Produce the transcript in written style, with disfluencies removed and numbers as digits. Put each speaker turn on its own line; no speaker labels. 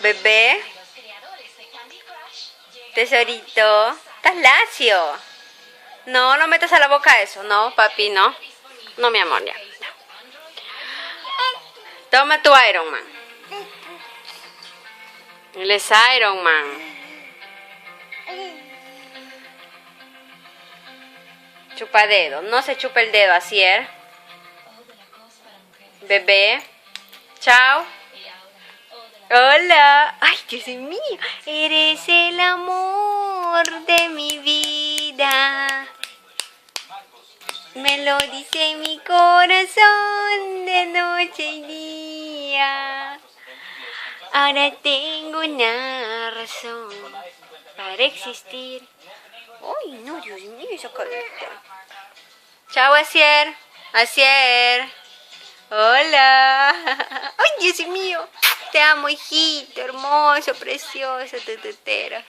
Bebé. Tesorito. ¿Estás lacio? No, no metas a la boca eso. No, papi, no. No, mi amor, ya. Toma tu Iron Man. Él es Iron Man. Chupa dedo. No se chupa el dedo, así es. Bebé. Chao. Hola. Ay, Dios mío. Eres el amor de mi vida. Me lo dice mi corazón de noche y día. Ahora tengo una razón para existir. Ay, no, Dios mío, esa carita. Chao, Asier. Asier. Hola. Ay, Dios mío. Te amo, hijito, hermoso, precioso, tu tutero.